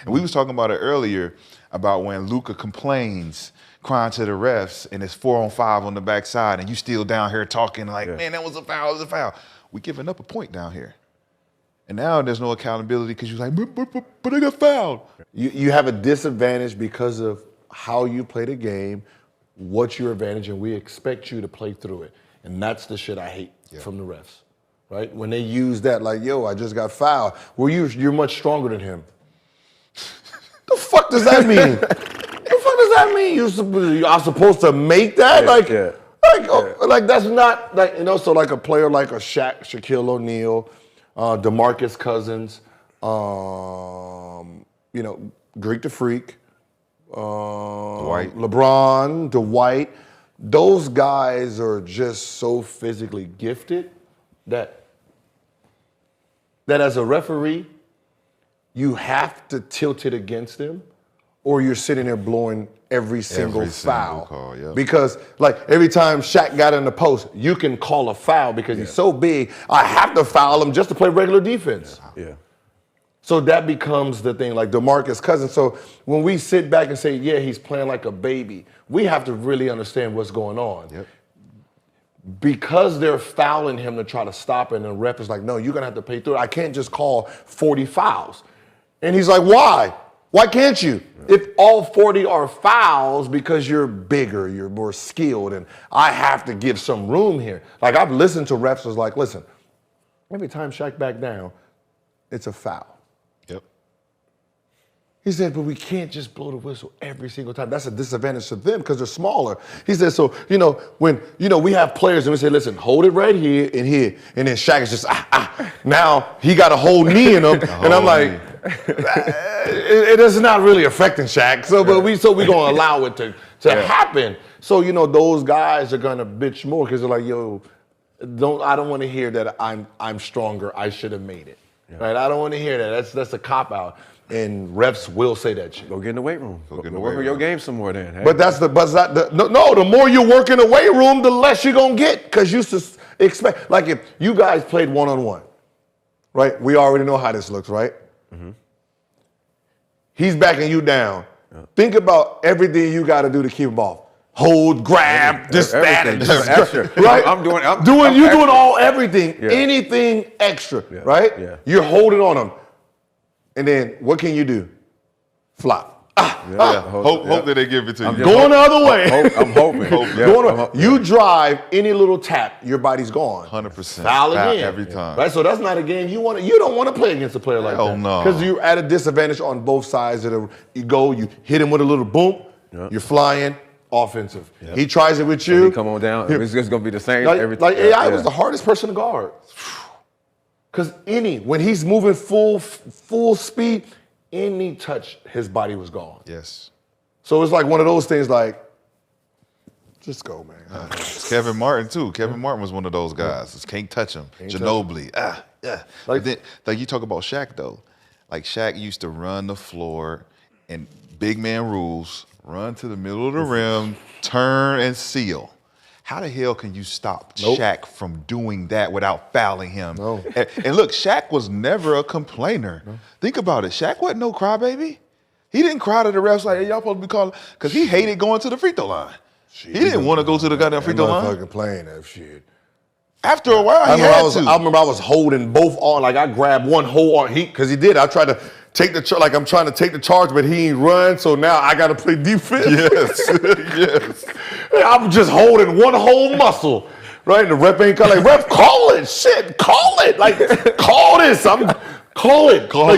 And we was talking about it earlier about when Luka complains, crying to the refs, and it's 4-on-5 on the backside, and you still down here talking like, man, that was a foul, it was a foul. We giving up a point down here. And now there's no accountability because you're like, but I got fouled. You have a disadvantage because of how you play the game, what's your advantage, and we expect you to play through it. And that's the shit I hate from the refs, right? When they use that like, yo, I just got fouled. Well, you're much stronger than him. The fuck does that mean? The fuck does that mean? You are supposed to make that? Like that's not, like, you know, so like a player like a Shaq, Shaquille O'Neal, DeMarcus Cousins, you know, Greek the Freak, Dwight. LeBron, Dwight, those guys are just so physically gifted that as a referee, you have to tilt it against them, or you're sitting there blowing every single foul. Call, Because like every time Shaq got in the post, you can call a foul because he's so big, I have to foul him just to play regular defense. Yeah. So that becomes the thing, like DeMarcus Cousins. So when we sit back and say, yeah, he's playing like a baby, we have to really understand what's going on. Yep. Because they're fouling him to try to stop it, and the ref is like, no, you're gonna have to pay through it. I can't just call 40 fouls. And he's like, why? Why can't you? If all 40 are fouls because you're bigger, you're more skilled, and I have to give some room here. Like I've listened to refs was like, listen, every time Shaq back down, it's a foul. Yep. He said, but we can't just blow the whistle every single time. That's a disadvantage to them because they're smaller. He said, so, you know, when, you know, we have players and we say, listen, hold it right here and here. And then Shaq is just, Now he got a whole knee in him. And I'm like, it is not really affecting Shaq. So, but we gonna allow it to happen. So, you know, those guys are gonna bitch more because they're like, yo, I don't want to hear that I'm stronger. I should have made it. Right? I don't want to hear that. That's a cop out. And refs will say that shit. Go get in the weight room. Go work on your game some more then. Hey. But the more you work in the weight room, the less you're gonna get because you expect, like if you guys played one-on-one, right? We already know how this looks, right? Mm-hmm. He's backing you down. Yeah. Think about everything you got to do to keep him off. Hold, grab, this, that, and this, extra. Right? I'm doing everything, anything extra, right? Yeah. You're holding on him. And then what can you do? Flop. Hope that they give it to you. Going the other way. I'm hoping. You drive any little tap, your body's gone. 100%. Foul again. Every time. Right? So that's not a game you want. You don't want to play against a player like that. Oh no. Because you're at a disadvantage on both sides of the. You hit him with a little boom. Yep. You're flying. Offensive. Yep. He tries it with you. He come on down. It's just gonna be the same. Like AI was the hardest person to guard. Because when he's moving full speed, any touch, his body was gone. Yes. So it's like one of those things like, just go, man. Kevin Martin, too. Kevin Martin was one of those guys. Just can't touch him. Ginobili. Like you talk about Shaq, though. Like Shaq used to run the floor and big man rules, run to the middle of the rim, turn and seal. How the hell can you stop Shaq from doing that without fouling him? No. And look, Shaq was never a complainer. No. Think about it. Shaq wasn't no crybaby. He didn't cry to the refs like, hey, y'all supposed to be calling, because he hated going to the free throw line. He didn't want to go to the goddamn free throw line. Fucking playing that shit. After a while, he had to. I remember I was holding both arms. Like I grabbed one whole arm, because he did. I tried to take the charge, like I'm trying to take the charge, but he ain't run, so now I got to play defense. Yes, yes. I'm just holding one whole muscle, right? And the rep ain't like, rep, call it, shit, call it, like, call this. Call it. Like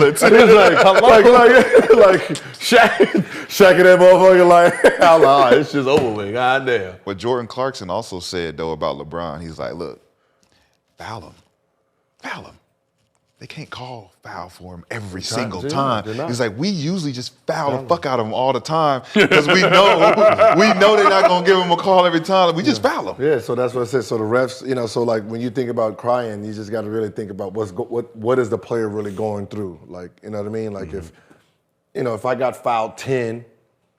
Shaq and that motherfucker like, it's just over with, goddamn. But Jordan Clarkson also said, though, about LeBron, he's like, look, foul him. They can't call foul for him every single time. He's like, we usually just foul the fuck out of him all the time because we know they're not gonna give him a call every time. We just foul him. Yeah, so that's what I said. So the refs, you know, so like when you think about crying, you just got to really think about what is the player really going through. Like, you know what I mean? Like if I got fouled 10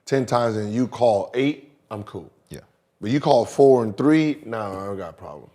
times and you call 8, I'm cool. Yeah. But you call 4 and 3, no, I got problems.